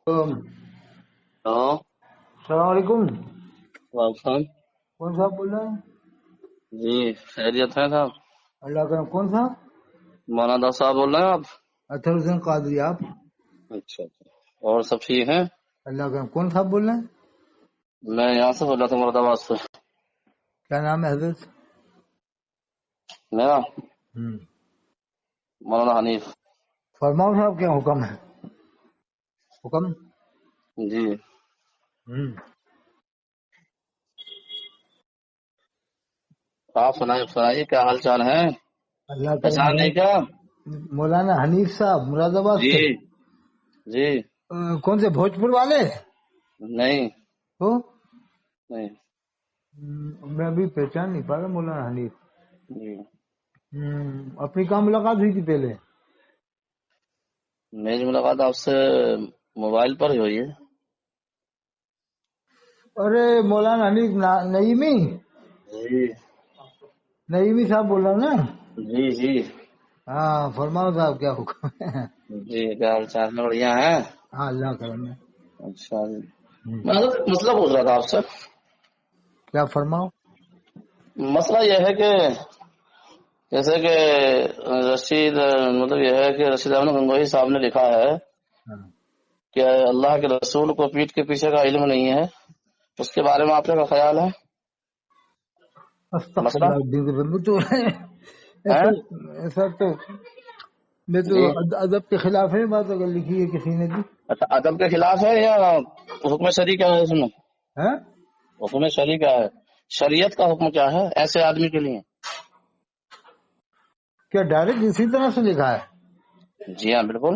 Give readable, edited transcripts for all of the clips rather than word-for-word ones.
ہاں السلام علیکم. وعلیکم کون صاحب بول رہے ہیں؟ جی خیریت ہے صاحب. اللہ کا نام. کون صاحب؟ مولانا صاحب بول رہے ہیں آپ؟ اطہر حسین قادری. آپ؟ اچھا اچھا. اور سب ٹھیک ہیں؟ اللہ کا نام. کون صاحب بول رہے ہیں؟ میں یہاں سے بول رہا تھا مراد آباد سے. کیا نام ہے حضرت؟ میرا ہم. مولانا حنیف. فرماؤ صاحب, کیا حکم ہے؟ حکم. جی ہم. آپ سنائیے کیا حال چال ہے؟ اللہ کا پہچان نام. نہیں کیا؟ مولانا حنیف صاحب مراد آباد جی سے. جی. کون سے بھوجپور والے؟ نہیں تو نہیں. میں ابھی پہچان نہیں پا رہا مولانا حنیف. جی اپنی کہاں ملاقات ہوئی تھی پہلے؟ میری ملاقات آپ سے موبائل پر ہی ہوئی ہے. ارے مولانا حنیف نعیمی جی نعیمی صاحب بول رہا ہوں نا. جی جی ہاں فرماؤ صاحب, کیا حکم ہے؟ جی. کیا حال چال ہے؟ بڑھیا ہے. ہاں اللہ کرم ہے. اچھا جی. میں مسئلہ پوچھ رہا تھا آپ سے. کیا فرماؤ؟ مسئلہ یہ ہے کہ جیسے کہ رشید مطلب یہ ہے کہ رشید احمد گنگوہی صاحب نے لکھا ہے کہ اللہ کے رسول کو پیٹھ کے پیچھے کا علم نہیں ہے. اس کے بارے میں آپ کا کیا خیال ہے؟ استغفر مسئلہ اللہ. وہ تو ہے ایسا تو میں تو جی. ادب کے خلاف ہے بات اگر لکھی ہے کسی نے بھی. اچھا ادب کے خلاف ہے یا حکم شرعی کیا ہے اس میں؟ ہے حکم شرعی کیا ہے؟ شریعت کا حکم کیا ہے ایسے آدمی کے لیے؟ کیا ڈائریکٹ اسی طرح سے لکھا ہے؟ جی ہاں بالکل.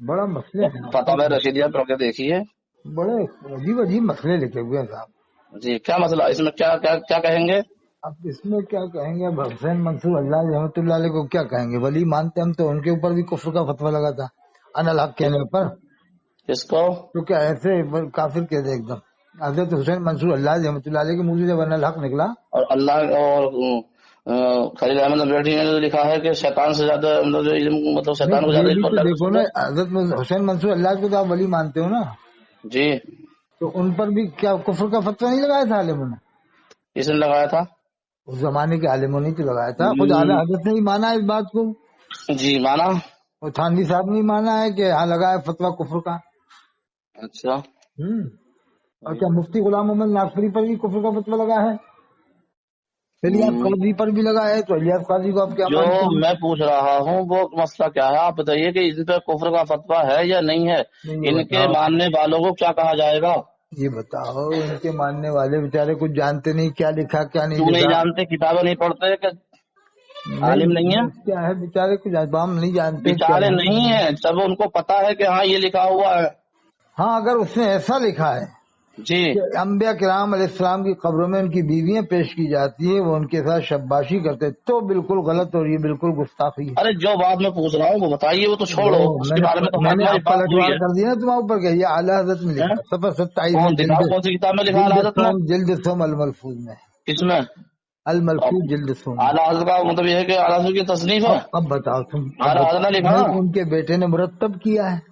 بڑا مسئلے ہیں آپ فتاوی رشیدیہ پڑھ کے دیکھیے. بڑے عجیب عجیب مسئلے لکھے ہوئے ہیں صاحب. جی کیا مسئلہ اس میں کیا کیا کیا کہیں گے؟ اب اس میں کیا کہیں گے؟ اب حسین منصور اللہ رحمۃ اللہ علیہ کو کیا کہیں گے؟ ولی مانتے ہم تو ان کے اوپر بھی کفر کا فتویٰ لگا تھا ان الحق کہنے پر. کس کو؟ تو کیا ایسے کافر کہہ دے ایک دم؟ حضرت حسین منصور اللہ رحمۃ اللہ علیہ کے منہ سے جب ان الحق نکلا. اور اللہ اور خلیل احمد بیٹھی نے جو لکھا ہے کہ شیطان سے زیادہ مطلب جو علم مطلب شیطان کو نہیں زیادہ یہ علم بھی تو اللہ کے دیکھو رسول نا, ہے. حضرت حسین منصور اللہ کو تو آپ ولی مانتے ہو نا, جی تو ان پر بھی کیا کفر کا فتویٰ نہیں لگایا تھا عالموں نے؟ کس نے لگایا تھا؟ اس زمانے کے عالموں نے تو لگایا تھا. خود اعلیٰ حضرت نے ہی مانا ہے اس بات کو, جی مانا. اور تھانوی صاحب نے ہی مانا ہے کہ ہاں لگا ہے فتویٰ کفر کا. اچھا. اور کیا مفتی غلام محمد ناصری پر بھی کفر کا فتویٰ لگا ہے؟ الیاس قاضی پر بھی لگا ہے, تو الیاس قاضی کو آپ کیا جو مانتے ہیں؟ میں پوچھ رہا ہوں وہ مسئلہ کیا ہے آپ بتائیے کہ ان پہ کفر کا فتویٰ ہے یا نہیں ہے؟ نہیں یہ ان کے بتاؤ, ماننے والوں کو کیا کہا جائے گا؟ یہ بتاؤ ان کے ماننے والے بیچارے کچھ جانتے نہیں کیا لکھا کیا نہیں کیوں نہیں لکھا. جانتے؟ کتابیں نہیں پڑھتے کہ عالم نہیں ہے؟ کیا ہے بیچارے کچھ عوام نہیں جانتے کیا بیچارے نہیں ہیں, سب ان کو پتا ہے کہ ہاں یہ لکھا ہوا ہے. ہاں اگر اس نے ایسا لکھا ہے جی کہ انبیاء کرام علیہ السلام کی قبروں میں ان کی بیویاں پیش کی جاتی ہیں, وہ ان کے ساتھ شباشی کرتے, تو بالکل غلط اور یہ بالکل گستاخی ہے. ارے جو بات میں پوچھ رہا ہوں وہ بتائیے, وہ تو چھوڑو, اس کے بارے میں تو میں نے ہماری اب بات ہوئی پلٹوار ہے. کر دیا نا تمہارے اوپر, کہ یہ اعلیٰ حضرت میں لکھا ہے صفحہ 27 میں, کون دکھاؤ کون سی کتاب میں لکھا ہے حضرت میں؟ جلد سوم الملفوظ میں, کس میں؟ الملفوظ جلد سوم. اعلیٰ حضرت کا مطلب یہ ہے کہ اعلیٰ حضرت کی تصنیف ہے. اب بتاؤ تم, اعلیٰ حضرت نے لکھا ان کے بیٹے نے مرتب کیا ہے,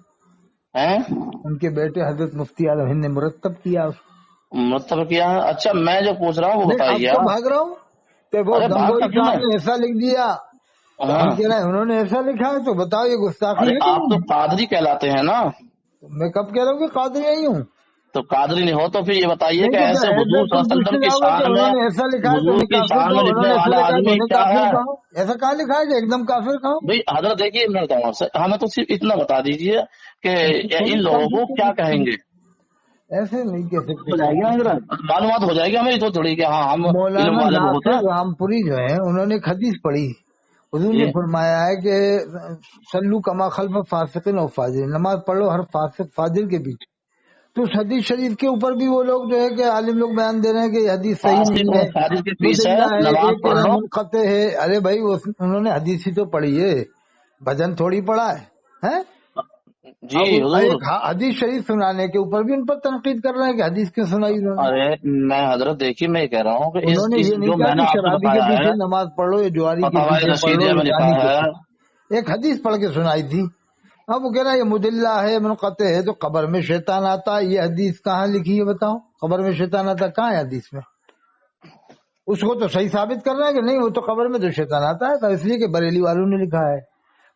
ہے ان کے بیٹے حضرت مفتی اعظم ہند نے مرتب کیا اس کو. مطلب کیا ہے. اچھا میں جو پوچھ رہا ہوں وہ نہیں اب بتائیے تو آپ. بھاگ رہا ہوں کہ وہ ارے بات گنگوئی کرتے صاحب میں. نے ایسا لکھ دیا, تو ہم ہاں. کہہ رہے ہیں انہوں نے ایسا لکھا ہے, تو بتاؤ یہ گستاخی ارے ہے کہ آپ تو نہیں؟ قادری کہلاتے ہیں نا. میں کب کہہ رہا ہوں کہ قادری نہیں ہوں؟ تو قادری نہیں ہو تو پھر یہ بتائیے نہیں کہ تو کیا ایسے حضور ایسے صلی اللہ تم علیہ وسلم پوچھتے کی جاؤ گے کہ شان میں, انہوں نے ایسا لکھا ہے تو حضور انہیں کی کافر شان میں کہو, انہوں لکھنے نے ایسا والا لکھا ہے تو آدمی انہیں کیا کافر ہے؟ کہو. ایسا کہاں لکھا ہے کہ ایک دم کافر کہو؟ بھائی حضرت دیکھیے میں بتاؤں آپ سے, ہمیں تو صرف اتنا بتا دیجئے کہ ایسے تھوڑی ان لوگوں کو کافر کیا کہیں گے. ایسے نہیں کہہ سکتے ہو جائے گی نا کافر. حضرت, معلومات ہو جائے گی ہمیں تو تھوڑی کہ ہاں ہم علم مولانا والے بہت ناصر ہیں. رامپوری جو ہیں, انہوں نے ایک حدیث پڑھی, حضور جی نے فرمایا ہے کہ صلو کما خلف فاسقین و فاجر, نماز پڑھ لو ہر فاسق فاجر کے پیچھے. تو اس حدیث شریف کے اوپر بھی وہ لوگ جو ہے کہ عالم لوگ بیان دے رہے ہیں کہ یہ حدیث صحیح فاسق نہیں اور ہے, فاجر کے پیچھے مدلہ ہے, نماز ایک پڑھ لو. منقطع ہے. ارے بھائی انہوں نے حدیث ہی تو پڑھی ہے, بھجن تھوڑی پڑھا ہے. جی اب حضور. ایک حدیث شریف سنانے کے اوپر بھی ان پر تنقید کر رہے ہیں کہ حدیث کیوں سنائی انہوں نے. ارے میں حضرت دیکھیے میں یہ کہہ رہا ہوں کہ انہوں نے اس یہ نہیں جو کہا میں نے کہ آپ کو شرابی کے بتایا پیچھے ہے نماز پڑھ لو, یا جواری کے فتاوی پیچھے پڑھ لو, رشیدیہ یا میں لکھا دانی کے ہے. پیچھے. ایک حدیث پڑھ کے سنائی تھی, اب وہ کہہ رہا ہے یہ مدلہ ہے منقطع ہے تو قبر میں شیطان آتا ہے، یہ حدیث کہاں لکھی ہے بتاؤ؟ قبر میں شیطان آتا کہاں ہے حدیث میں؟ اس کو تو صحیح ثابت کر رہا ہے کہ نہیں، وہ تو قبر میں تو شیطان آتا ہے، تو اس لیے کہ بریلی والوں نے لکھا ہے،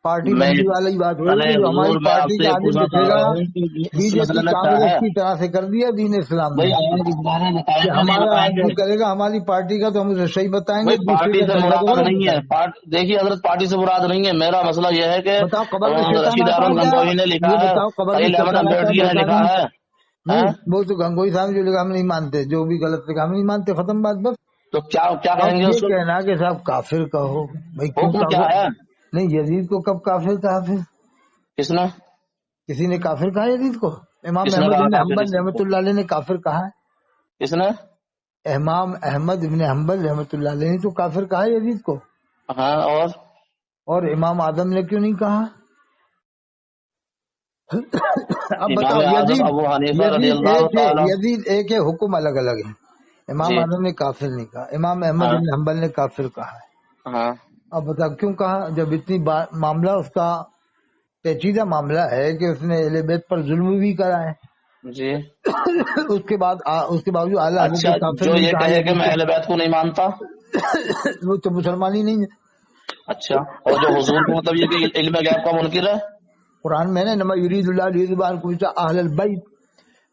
پارٹی میں بندی والی بات ہو ارے رہی ہے، جو ہماری حضور میں آپ پارٹی سے کا یہ عالم پوچھنا لکھے چاہ گا رہا ہوں کہ بی اس جے پی مسئلے میں کیا کانگریس ہے کی طرح سے کر دیا دین اسلام بھائی، نے، آپ اس بارے میں بتائیں کہ گے نہیں ہمارا بتائیں گے؟ آدمی کرے گا ہماری پارٹی کا تو ہم اسے صحیح بتائیں گے، بھائی دوسرے پارٹی کا سے کرنے کو مراد غلط نہیں ہے، بتائیں گے۔ دیکھیے حضرت پارٹی سے مراد نہیں ہے، میرا مسئلہ یہ ہے کہ بتاؤ قبر میں شیطان رشید آتا ہے احمد کیا؟ گنگوہی نے لکھا یہ ہے، بتاؤ قبر میں خلیل احمد شیطان آتا ہے امبیڈکر نے بتا لکھا دیں؟ ہے، نہیں، ہیں؟ وہ تو گنگوئی صاحب جو لکھا ہم نہیں مانتے، جو بھی غلط لکھا ہم نہیں مانتے، ختم بات بس۔ تو کیا اب کہیں گے یہ اس کو؟ کہنا کہ صاحب کافر کہو، بھائی کیوں حکم کیا کافر؟ ہے؟ نہیں، یزید کو کب کافر کہا پھر؟ کس نے کسی نے کافر کہا یزید کو؟ امام کس نے احمد کہا ابن تھا کہ حنبل رحمۃ اللہ علیہ نے کافر کہا ہے؟ کس نے؟ امام احمد ابن حنبل رحمۃ اللہ علیہ نے تو کافر کہا ہے یزید کو، ہاں، اور امام آدم نے کیوں نہیں کہا؟ اب امام بتاؤ، اعظم یزید ابو حنیفہ رضی یزید اللہ ایک ہے، تعالی، یزید ایک ہے، حکم الگ الگ ہے۔ امام جی اعظم نے کافر نہیں کہا، امام احمد ہاں بن حنبل نے کافر کہا ہے۔ ہاں اب بتاؤ کیوں کہا؟ جب اتنی معاملہ اس کا پیچیدہ معاملہ ہے کہ اس نے اہل بیت پر ظلم بھی کرا ہے، جی۔ اس کے باوجود اعلیٰ حضرت اچھا، نے کافر جو نہیں یہ کہا کہے کہ یزید میں کو۔ اہل بیت کو نہیں مانتا، وہ تو مسلمان ہی نہیں ہے۔ اچھا، اور جو حضور کو مطلب یہ کہ علم غیب کا منکر ہے؟ قرآن میں نے نما یرید اللہ لیذہب عنکم اہل البیت،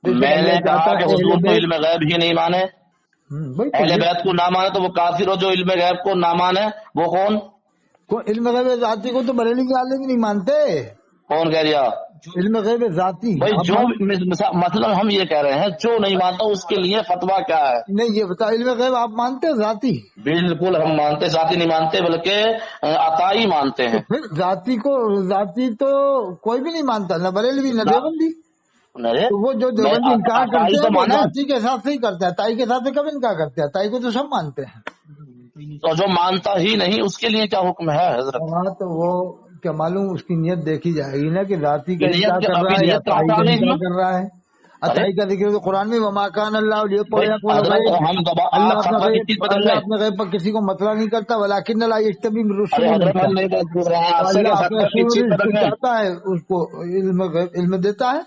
بے شک میں اللہ نے چاہتا کہا ہے کہ اہل حضور تو بیت۔ علم غیب ہی نہیں مانے، بھائی تو اہل یہ بیت کو نہ مانے تو وہ کافر ہو، جو علم غیب کو نہ مانے وہ کون؟ علم غیب ذاتی کو تو بریلی کے عالم نہیں مانتے، کون کہہ دیا؟ علم غیب ذاتی بھائی اب جو ہم مطلب ہم یہ کہہ رہے ہیں جو نہیں مانتا اس کے لیے فتویٰ کیا ہے؟ نہیں، یہ بتا علم غیب آپ مانتے ہو ذاتی؟ بالکل ہم مانتے، ذاتی نہیں مانتے بلکہ عطائی مانتے تو ہیں۔ پھر ذاتی تو کوئی بھی نہیں مانتا، نہ بریلوی نہ دیوبندی۔ ارے تو وہ جو میں دیوبندی انکار عطائی کرتے تو ہیں وہ مانا، ذاتی کے حساب سے ہی کرتا ہے، تائی کے حساب سے کب انکار کرتے ہیں؟ تائی کو تو سب مانتے ہیں۔ اور جو مانتا ہی نہیں اس کے لیے کیا حکم ہے حضرت؟ ہاں تو وہ کیا معلوم اس کی نیت دیکھی جائے گی نا، کہ ذاتی کا نیت انکار کے کر رہا ابھی ہے یا نیت کہاں تائی سے آ کا گئی اس انکار میں؟ کر رہا ہے۔ ارے عطائی کا ذکر تو قرآن میں وما کان اللہ بھائی حضرت ہم آپ فتویٰ کس چیز پہ دیں اللہ گے؟ اپنے غیب پر کسی کو مطلع نہیں کرتا، ولیکن اللہ یجتبی من ارے رسله من حضرت ہم یشاء، نہیں پوچھ رہے ہیں تو آپ سے کہ اللہ اپنے فتویٰ کس رسول چیز پہ کو دیں گے؟ چاہتا ہے اس کو علم دیتا ہے۔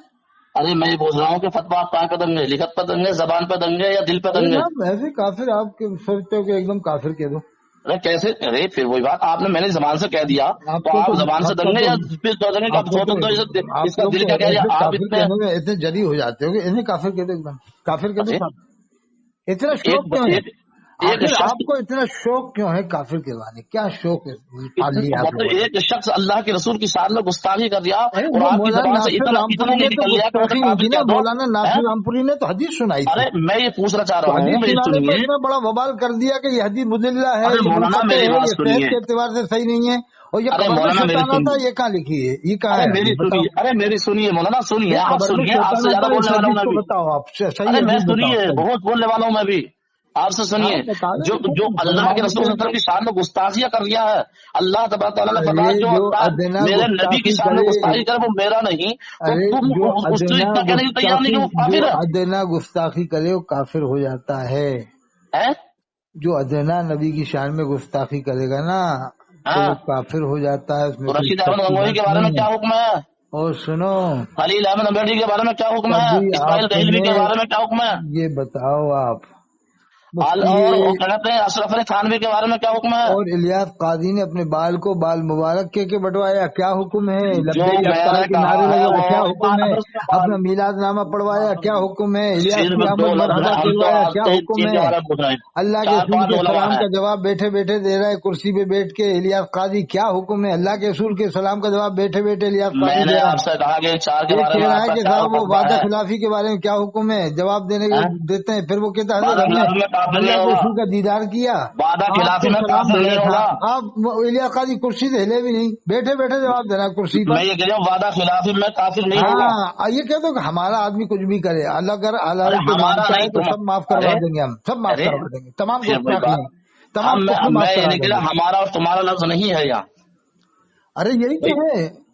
ارے میں یہ پوچھ رہا ہوں کہ فتویٰ آپ کہاں پہ دیں گے؟ لکھت پہ دیں گے، زبان پہ دیں گے، یا دل پہ دیں ارے گے؟ صاحب ایسے کافر آپ سوچتے ہو کہ ایک دم کافر کہہ دو؟ ارے کیسے؟ ارے پھر وہی بات، آپ نے میں نے زبان سے کہہ دیا آپ تو کو آپ تو زبان سے آپ دیں کا گے تو یا پھر سوچیں گے کہ آپ آپ کو سوچیں تو اس آپ کا لوگ دل تو کیا کہہ ایسے رہا؟ آپ کافر اتنے کہنے میں اتنے جری ہو جاتے ہو کہ ایسے کافر کہہ دو، ایک دم کافر کہہ دو ارے صاحب۔ اتنا شوق کیوں ہے؟ ایک آخر شخص، آپ کو اتنا شوق کیوں ہے کافر کہلانے؟ کیا شوق ہے پال لیا آپ مطلب لوگوں نے؟ ایک شخص اللہ کے رسول کی شان میں گستاخی کر دیا ارے اور وہ آپ کی مولانا زبان سے ناصر اتنا رامپوری نے نہیں تو نکل گیا کہ گستاخی مجھے نہیں کی کافر نا، کہہ دو؟ مولانا ہیں؟ ناصر رامپوری نے تو حدیث سنائی تھی، ارے میں یہ پوچھنا چاہ تو رہا ہوں، حدیث میری سنانے پہ سنیے، اتنا بڑا وبال کر دیا کہ یہ حدیث مضلہ ہے، ارے یہ مولانا منقطع میری ہے، بات یہ صحت سنیے، کے اعتبار سے صحیح نہیں ہے، اور یہ ارے قبر میں مولانا میری شیطان آتا سنیے، ہے، یہ کہاں لکھی ہے؟ یہ کہاں ارے ہے میری حدیث بتاؤ؟ سنیے، ارے میری سنیے مولانا، سنیے، یہ آپ قبر میں سنیے، آپ شیطان سے زیادہ آتا ہے، اس بولنے والا ہوں حدیث میں کو بھی، بتاؤ، آپ صحیح ارے میں حدیث بتاؤ سنیے صحیح۔ بہت بولنے والا ہوں میں بھی، آپ سے سنیے، ہاں بتا جو دیں اللہ کے رسول صلی اللہ علیہ فرمائیے۔ وسلم کی شان میں گستاخیاں کر رہا ہے، اللہ تبارک تعالیٰ نے ارے فرمایا جو جو اللہ ادنا میرے نبی کی گستاخی شان میں کرے، گستاخی کرے وہ میرا نہیں، تو ارے تم جو اس سے ادنا اتنا کہنے کے لیے تیار نہیں گستاخی کہ وہ جو کافر ہے؟ ادنا گستاخی کرے وہ کافر ہو جاتا ہے۔ ہیں؟ جو ادنا نبی کی شان میں گستاخی کرے گا نا تو ہاں، وہ کافر ہو جاتا ہے، اس میں تو کوئی رشید شک احمد کی گنگوہی بات کے بارے میں نہیں ہے۔ کیا حکم ہے؟ اور سنو، خلیل احمد امبیڈی کے بارے میں کیا حکم ہے؟ کبھی اسماعیل آپ گہلوی نے کے بارے میں کیا حکم ہے؟ یہ بتاؤ آپ مفتی اور وہ کہتے ہیں اشرف علی تھانوی کے بارے میں کیا حکم ہے؟ اور الیاس قاضی نے اپنے بال کو بال مبارک کے بٹوایا، کیا حکم ہے؟ جو لبیک میں افطار نے کے کہا نعرے ہے لگوایا، وہ کیا حکم ہے؟ بال، اپنا میلاد نامہ پڑھوایا، کیا حکم ہے؟ الیاس صرف کی دو آمد لفظ مرحبا ہیں، ہم تو کہلوایا، آپ کیا سے حکم چیز کے ہے؟ بارے میں پوچھ رہے ہیں، اللہ کے چار رسول پانچ کے علماء سلام ہیں، کا جواب بیٹھے بیٹھے دے رہا ہے کرسی پہ بیٹھ کے الیاس قاضی، کیا حکم ہے؟ اللہ کے رسول کے سلام کا جواب بیٹھے بیٹھے الیاس میں قاضی نے دے رہا آپ ہے۔ سے کہا کہ ان چار کے یہ بارے کہہ میں رہا آپ ہے کا کہ کیا صاحب وہ فتویٰ وعدہ ہے؟ خلافی کے بارے میں کیا حکم ہے؟ جواب دینے کے ہیں؟ دیتے ہیں، پھر وہ کہتا ہے حضرت وعدہ ہم نے خلافی میں کافر نہیں اللہ کے ہوگا، رسول کا دیدار کیا، وعدہ آپ خلافی کو میں سلام کافر بھیجا نہیں تھا، ہوگا، آپ الیاس قاضی کرسی سے ہلے بھی نہیں، بیٹھے بیٹھے جواب دینا کرسی پر۔ میں یہ کہہ رہا ہوں وعدہ خلافی میں کافر نہیں ہوگا۔ ہاں یہ کہہ دو کہ ہمارا آدمی کچھ بھی کرے، اللہ اگر ارے اللہ کو ہمارا مانتا ہے نہیں تو تم، سب معاف کروا ارے دیں گے، ہم سب معاف ارے کروا دیں گے، تمام پھر وہی گستاخیاں بات، تمام کفر میں معاف یہ کرا نہیں کہہ دیں گے۔ رہا ہمارا اور تمہارا لفظ نہیں ہے یہاں، ارے یہی تو ہے،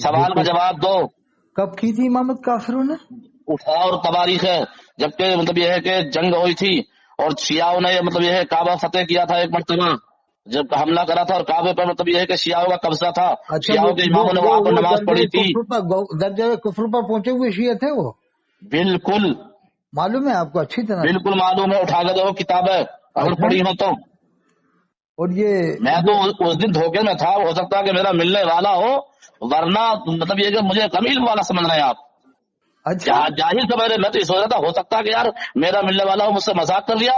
سوال کا جواب دو. کب کی تھی امامت کافروں نے؟ اور تواریخ ہے. جبکہ مطلب یہ ہے کہ جنگ ہوئی تھی اور شیعوں نے مطلب یہ ہے کعبہ فتح کیا تھا ایک مرتبہ، جب حملہ کرا تھا اور کعبے پر مطلب یہ ہے کہ شیعوں کا قبضہ تھا. شیعوں کے اماموں نے وہاں پر نماز پڑھی تھی. درجہ کفر پر پہنچے ہوئے شیعہ تھے وہ؟ بالکل معلوم ہے آپ کو اچھی طرح؟ بالکل معلوم ہے. اٹھا کے دیکھو کتابیں اگر پڑھی ہو تو. اور یہ میں تو اس دن دھوکے میں تھا. ہو سکتا ہے کہ میرا ملنے والا ہو، ورنہ مطلب یہ کہ مجھے کمیل والا سمجھ رہے ہیں آپ. اچھا جاہل سے میں تو یہ سوچ رہا تھا ہو سکتا ہے کہ یار میرا ملنے والا ہو، مجھ سے مذاق کر لیا.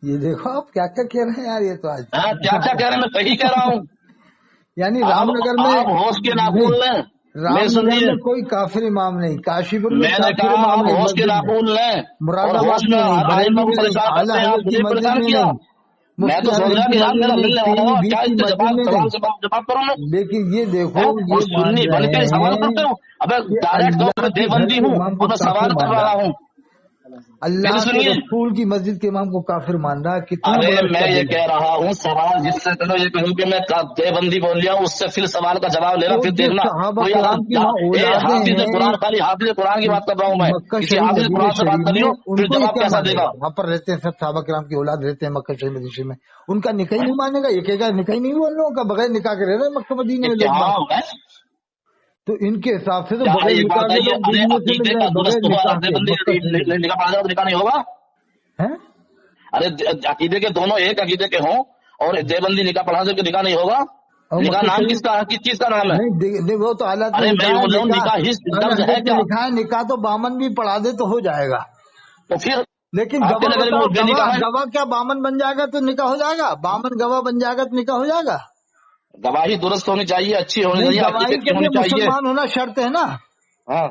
یہ دیکھو آپ کیا کیا کہہ رہے ہیں یار، یہ تو آج کیا کیا کہہ رہے ہیں، میں صحیح کہہ رہا ہوں. یعنی رام نگر میں آپ ہوش کے ناخون لیں. رام میں نگر سنیے، میں کوئی کافر امام نہیں، کاشی پور میں میں نے کافر کہا امام آپ نہیں، ہوش کے مسجد میں ناخون لیں. مراد اور آباد ہوش میں میں نہیں، ہر بریلی آئمہ کو میں نہیں، پریشان اعلیٰ کرتے ہیں. آپ حضرت کی مجھے مسجد پریشان میں کیا. نہیں، میں مفتی تو سوچ اعظم رہا کی کہ یار مسجد میرا میں نہیں، ملنے والا پیلی ہو، بھیت کیا کی اس سے مسجد میں نہیں. جواب کروں میں. لیکن یہ دیکھو اور یہ مان سنی بن کے رہے سوال ہیں کرتے ہو. ابے کہ ڈائریکٹ طور اللہ پہ کے گھر دیوبندی کے ہوں امام اور کو میں کافر سوال کر مان رہا رہا ہے، ہوں. اللہ پھر کے سنیے، رسول کی مسجد کے امام کو کافر مان رہا ہے. کتنا ارے بڑا اس میں کا یہ دل ہے. کہہ رہا ہوں سوال جس سے چلو یہ کہوں کہ میں دیوبندی بول لیا ہوں، اس سے پھر سوال کا جواب لینا. وہ پھر جو دیکھنا صحابہ کوئی کرام کی وہاں اولادیں حافظ ہیں، قرآن، خالی حافظ قرآن کی بات کر رہا ہوں میں. مکہ کسی شریف حافظ مدینہ قرآن سے بات شریف کر میں، رہی ہو ان پھر کو یہ جواب کیا کیسا مانے دے گا؟ گا. وہاں پر رہتے ہیں سب صحابہ کرام کی اولاد رہتے ہیں مکہ شریف مدینہ میں، ان کا نکاح نہیں مانے گا؟ یہ کہے گا نکاح نہیں ہوا ان لوگوں کا، بغیر نکاح کے رہ رہے ہیں مکہ مدینہ میں لوگ. تو ان کے حساب سے تو کیا بغیر یہ نکاح بات ہے؟ کے لوگ ارے دنیا سے مل عقیدے رہے کا ہیں بغیر درست ہوا، نکاح کے دیوبندی مکہ شریف میں. نکاح پڑھا نکاح نہیں ہوگا. ہیں؟ ارے عقیدے کے دونوں ایک عقیدے کے ہوں اور دیوبندی نکاح پڑھا سے نکاح نہیں ہوگا. اور نکاح مکہ نام شریف کس کا، کس چیز کا نام ہے؟ نہیں، وہ تو حالات ارے میں میں لکھا ہے بول رہا ہوں نکاح. نکاح ہی لفظ ہے حضرت نے کیا؟ لکھا ہے نکاح تو بامن بھی پڑھا دے تو ہو جائے گا. تو پھر لیکن آپ کے گواہ نگر میں بتاؤ، بے نکاح ہے. گواہ کیا بامن بن جائے گا تو نکاح ہو جائے گا؟ بامن گواہ بن جائے گا تو نکاح ہو جائے گا؟ گواہی درست ہونی چاہیے، اچھی ہونی نہیں، چاہیے، گواہی حقیقت کی کے لیے ہونی چاہیے. مسلمان ہونا شرط ہے نا. ہاں،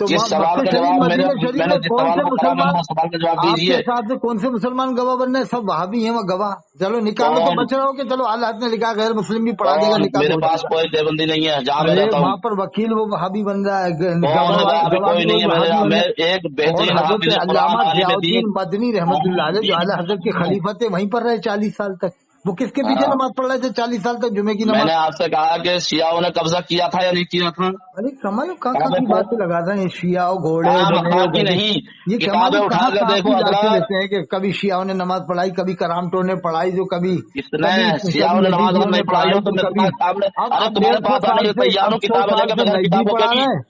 تو جس سوال مکہ کا شریف جواب مدینہ شریف میں نے میں جس کون سوال سے کو کرا میں مسلمان، نے وہ سوال کا جواب آپ کے دیجیے. حساب سے کون سے مسلمان گواہ بن رہے ہیں؟ صاحب وہاں بھی ہیں وہ گواہ. چلو نکاح میں تو کون بچ رہا ہو کہ چلو اللہ نے لکھا غیر مسلم بھی پڑھا دے گا کون نکاح تو میرے ہو جائے پاس گا. کوئی دیوبندی نہیں ہے جہاں میں ارے رہتا ہوں. وہاں پر وکیل وہ وہابی بن رہا ہے، کون ہے وہاں بھی کوئی گواہ نہیں ہے وہابی بن میں رہا ہے. ایک اور بہترین حضرت حافظ قرآن علامہ عالم ضیاء دین. الدین مدنی رحمت اللہ علیہ جو اعلیٰ حضرت کے خلیفہ تھے وہیں پر رہے 40 سال تک. وہ کس کے پیچھے نماز پڑھ رہے تھے 40 سال تک جمعے کی میں نماز؟ نے آپ سے کہا کہ شیعوں نے قبضہ کیا تھا یا نہیں کیا تھا. ارے کمال کہاں کتابیں کی کو باتیں لگا رہے ہیں، شیعہ گھوڑے کہاں بنے مکہ کی گدے. نہیں، یہ کمال کتابیں اٹھا کہاں کے کہاں دیکھو کی باتیں حضرات. لیتے ہیں کہ کبھی شیعوں نے نماز پڑھائی، کبھی کرامٹوں نے پڑھائی، جو کبھی کس نے شیعوں کبھی نے نماز یزیدیوں اگر نے نہیں پڑھائی ہو پڑھائی تو تو میں کبھی. تمہارے سامنے، ارے اب تمہارے 150 پاس آنے سال کے سے تیار اب ہوں 100 کتابیں لے سال کے سے بغیر نجدی کتابوں کے پڑھا بھی. رہے ہیں.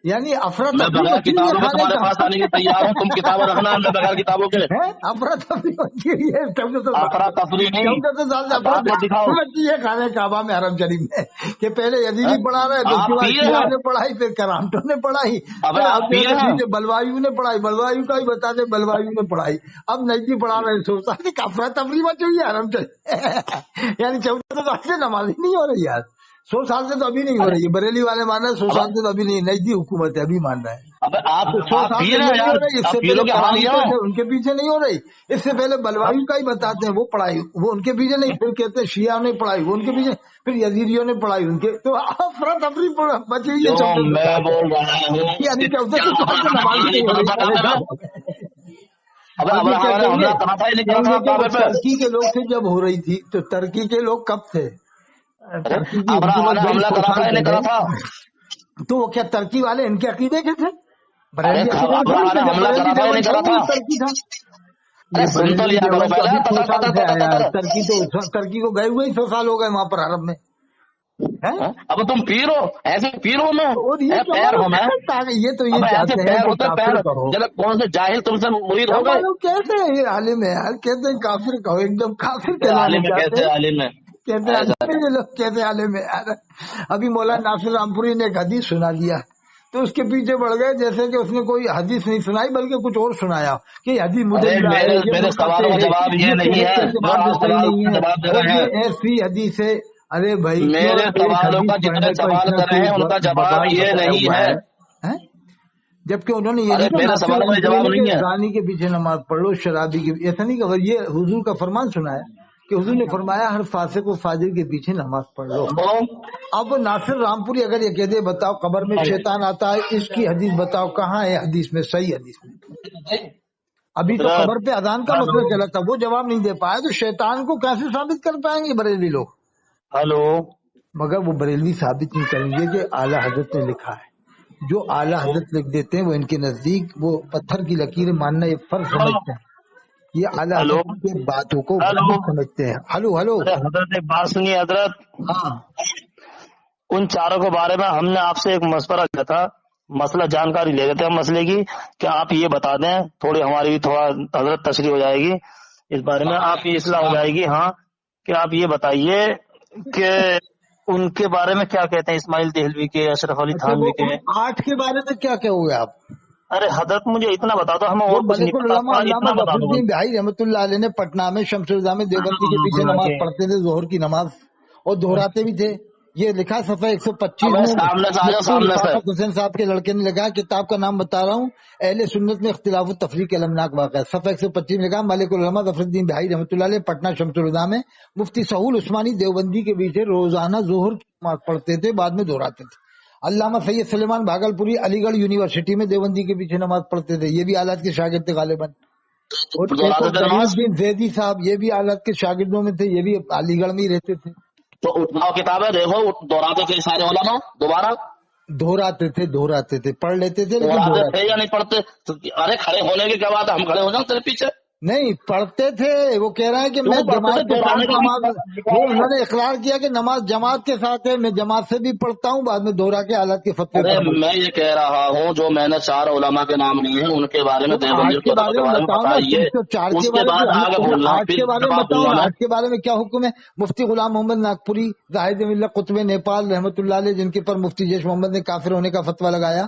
یعنی میں افراتفری بغیر مچی ہوئی ہے کتابوں کے کھانے تمہارے کا پاس آنے کے تیار ہوں، تم کتابیں رکھنا میں بغیر کتابوں کے. ہے. افراتفری مچی ہوئی ہے 1400 سال سے. افراتفری نہیں، 1400 سال سے آپ کو دکھاؤ. افراتفری مچی ہے کھانے کعبہ میں حرم شریف میں کہ پہلے یزیدی پڑھا رہے تو اس کے آپ بعد پیے شیعہ ہیں. نے پڑھائی، پھر کرامٹوں نے پڑھائی، اب پھر آپ اب جو پیے ہے ہیں. پیچھے بلوایو نے پڑھائی، بلوایو کا ہی بتا دیں بلوایو نے پڑھائی، اب نجدی پڑھا رہے. سوچتا ہے کہ افراتفری مچی ہوئی ہے حرم شریف. یعنی 1400 سال سے نماز ہی نہیں ہو رہی یار. 100 سال سے تو ابھی نہیں ہو ارے رہی ہے. بریلی والے مان رہے ہیں 100 اب سال سے تو ابھی نہیں، نجدی حکومت ہے ابھی مان رہا ہے. اب آپ تو 100 آپ سال پی سے رہے یہ ہیں نہیں یار. ہو رہی، اس سے آپ پیروں پہلے کے حال یہ کرامٹیں ہو. تھے ان کے پیچھے نہیں ہو رہی، اس سے پہلے بلوایو کا ہی بتاتے ہیں وہ پڑھائی، وہ ان کے پیچھے نہیں، پھر کہتے ہیں شیعہ نے پڑھائی وہ ان کے پیچھے، پھر یزیدیوں نے پڑھائی ان کے. تو افراتفری بچی ہوئی ہے جو 1400 میں سال سے. بول رہا ہوں یعنی 1400 سال سے نماز ہی نہیں ہو رہی. پریشان ہو گئے. اب اب یہ کیا ابراہیم نے کہیں گے، حملہ کرا تھا یا نہیں کرا کہیں تھا گے کہ وہ کعبے پہ؟ ترکی کے لوگ تھے جب ہو رہی تھی. تو ترکی کے لوگ کب تھے؟ ارے ترکی کی ابراہیم حکومت نے گئی حملہ 100 کرا تھا سال یا نہیں کرا پہلے. تھا؟ تو وہ کیا ترکی والے ان کے عقیدے کے تھے؟ ارے بریلوی عقیدے میں تھوڑی ابراہیم تھے. نے جب حملہ کرا بریلوی تھا یا نہیں دیوبند تھا کرا وہ تھا؟ ترکی تھا. ارے یہ سن تو بریلوی لیا کرو دیوبند تو پہلے. ابھی 100 سال سے آیا ہے. ترکی کو گئے ہوئے 100 سال ہو گئے وہاں پر عرب میں. اب تم پیر ہو، ایسے پیر ہو میں اور یہ ایسے کیا پیر ہو معلوم میں. کیسے، یہ تو یہ اب ایسے چاہتے ہیں پیر کہ ہوتے پیر کافر کہو. جب کون سے جاہل تم سے مرید کیا ہو گئے. معلوم کیسے یہ عالم ہے یار، کہتے ہیں کافر کہو، ایک دم کافر کہلانا عالم میں چاہتے کیسے ہیں. عالم ہے کہتے ہیں ایسا. عالم ہے یہ لوگ، کہتے ہیں عالم ہے یار. ابھی مولانا ناصر رامپوری نے ایک حدیث سنا دیا تو اس کے پیچھے بڑھ گئے جیسے کہ اس نے کوئی حدیث نہیں سنائی بلکہ کچھ اور سنایا کہ یہ حدیث ارے مدلہ ہے، یہ میرے منقطع سوالوں کا ہے، جواب یہ یہ نہیں صحت ہے کے جو اعتبار سے آپ صحیح سوال نہیں کا ہے، جواب دے اور رہے ہیں. یہ ایسی حدیث ہے. ارے بھائی کیوں میرے ایک سوالوں کا حدیث جتنے پڑھنے پر سوال اتنا کر رہے ہیں ان کا جواب ببال یہ بتایا نہیں ہوا ہے. ہے. جبکہ انہوں نے یہ ارے نہیں کہا میرے ناصر سوالوں کا رامپوری جواب نے کہ نہیں ہے. زانی کے پیچھے نماز پڑھ لو، شرابی کے، ایسا نہیں کہا. یہ حضور کا فرمان سنا ہے کہ حضور نے فرمایا ہر فاسق و فاجر کے پیچھے نماز پڑھ لو. اب ناصر رامپوری اگر یہ کہہ دے بتاؤ قبر میں شیطان آتا ہے، اس کی حدیث بتاؤ کہاں ہے حدیث میں، صحیح حدیث میں. ابھی تو قبر پہ اذان کا مسئلہ چلا تھا، وہ جواب نہیں دے پایا، تو شیطان کو کیسے ثابت کر پائیں گے بریلوی لوگ؟ ہلو مگر وہ بریلوی ثابت نہیں کریں گے کہ اعلیٰ حضرت نے لکھا ہے. جو اعلیٰ حضرت لکھ دیتے ہیں وہ ان کے نزدیک وہ پتھر کی لکیریں ماننا یہ فرض سمجھتے ہیں. یہ اعلیٰ ہلو حضرت کی باتوں کو ہلو، واجب سمجھتے ہیں. ہلو ارے حضرت ایک بات سنیے حضرت، ہاں ان چاروں کے بارے میں ہم نے آپ سے ایک مشورہ کیا تھا، مسئلہ جانکاری لے لیتے ہیں مسئلے کی، کہ آپ یہ بتا دیں تھوڑی ہماری بھی تھوڑا حضرت تشریح ہو جائے گی اس بارے میں، آپ کی اصلاح ہو جائے گی. ہاں کہ آپ یہ بتائیے کہ ان کے بارے میں کیا کہتے ہیں، اسماعیل دہلوی کے، اشرف علی اچھا، وہ تھانوی کے. 8 کے بارے میں کیا کہو گے آپ؟ ارے حضرت مجھے اتنا بتا دو، ہمیں وہ اور کچھ نہیں ملک پتا، العلماء علامہ اتنا بتا ظفر دو الدین بس. بہائی رحمۃ اللہ علیہ نے پٹنہ میں شمس الہدیٰ میں دیوبندی کے پیچھے نماز پڑھتے تھے، ظہر کی نماز، اور دہراتے بھی تھے. یہ لکھا صفحہ 125 ہمیں میں. سامنے سے آ جاؤ، مفتی سامنے سے. رفاقت حسین صاحب کے لڑکے نے لکھا، کتاب کا نام بتا رہا ہوں، اہل سنت میں اختلاف و تفریق المناک واقع. صفحہ 125 میں لکھا، ملک العلماء ظفر الدین بہائی رحمۃ اللہ علیہ پٹنہ شمس الہدیٰ میں مفتی سہول عثمانی دیوبندی کے پیچھے روزانہ ظہر کی نماز پڑھتے تھے، بعد میں دہراتے تھے. علامہ سید سلیمان بھاگلپوری علی گڑھ یونیورسٹی میں دیوبندی کے پیچھے نماز پڑھتے تھے، یہ بھی آلات کے شاگرد تھے غالباً. اور ایک دہراتے اور تھے تقی نماز. الدین زیدی صاحب، یہ بھی آلات کے شاگردوں میں تھے، یہ بھی علی گڑھ میں ہی رہتے تھے. تو اٹھاؤ کتابیں دیکھو، دہراتے تھے سارے علماء دوبارہ، دہراتے تھے پڑھ لیتے تھے لیکن دہراتے دہراتے تھے یا نہیں پڑھتے؟ ارے کھڑے ہونے کی کیا بات ہے، ہم کھڑے ہو جاؤں تیرے پیچھے. نہیں پڑھتے تھے. وہ کہہ رہے ہیں کہ میں کیوں پڑھتے جماعت تھے؟ کے دہرانے ساتھ کا نماز، وہ بھی. انہوں نے اقرار کیا کہ نماز جماعت کے ساتھ ہے، میں جماعت سے بھی پڑھتا ہوں، بعد میں دوہرا کے حالات کے فتوے ارے پڑھ. میں یہ کہہ رہا ہوں، جو میں نے 4 علماء کے نام لیے ہیں ان کے بارے میں، تو دیوبندی 8 کے کے بارے میں بارے میں بتاؤ نا، بتائیے. تم تو 4 اس کے کے بارے بعد میں آگے بولنا، 8 پھر کے بارے میں جواب بتاؤ دوں گا نا. میں. 8 کے بارے میں کیا حکم ہے؟ مفتی غلام محمد ناگپوری زاہد ملت قطب نیپال رحمۃ اللہ علیہ، جن کے پر مفتی جیش محمد نے کافر ہونے کا فتویٰ لگایا.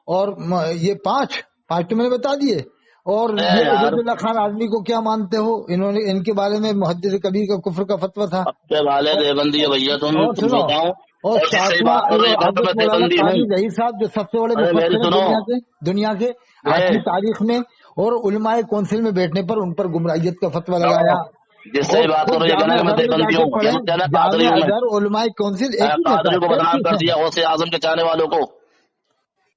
اور یہ 5 تو میں نے بتا دیے. اور اے یہ یار، عبید اللہ خان آدمی کو کیا مانتے ہو؟ انہوں نے ان کے بارے میں محدث کبیر کا کفر کا فتویٰ تھا. اپنے والے دیوبندی ہے بھیا، اور تم سنو، بتاؤ. اور ایسی صحیح 7واں بات کر رہے ہو تو میں حضرت مولانا دیوبندی ہوں. قاری ظہیر صاحب جو سب سے بڑے ارے میری مفسر ہیں سنو، دنیا کے اے 8ویں تاریخ میں، اور علماء کونسل میں بیٹھنے پر ان پر گمراہیت کا فتویٰ لگایا. جس سے اور ہی بات خود کرو یہ کہنا جامع کہ میں ازہر میں جا دیوبندی کے ہوں، پڑھیں، یہ کہنا قادری جامع ہوں میں. ازہر علماء کونسل ایک ہی جیسا قادری ہے، کو ایک بدنام کر چیز ہے. دیا غوث اعظم کے چاہنے والوں کو.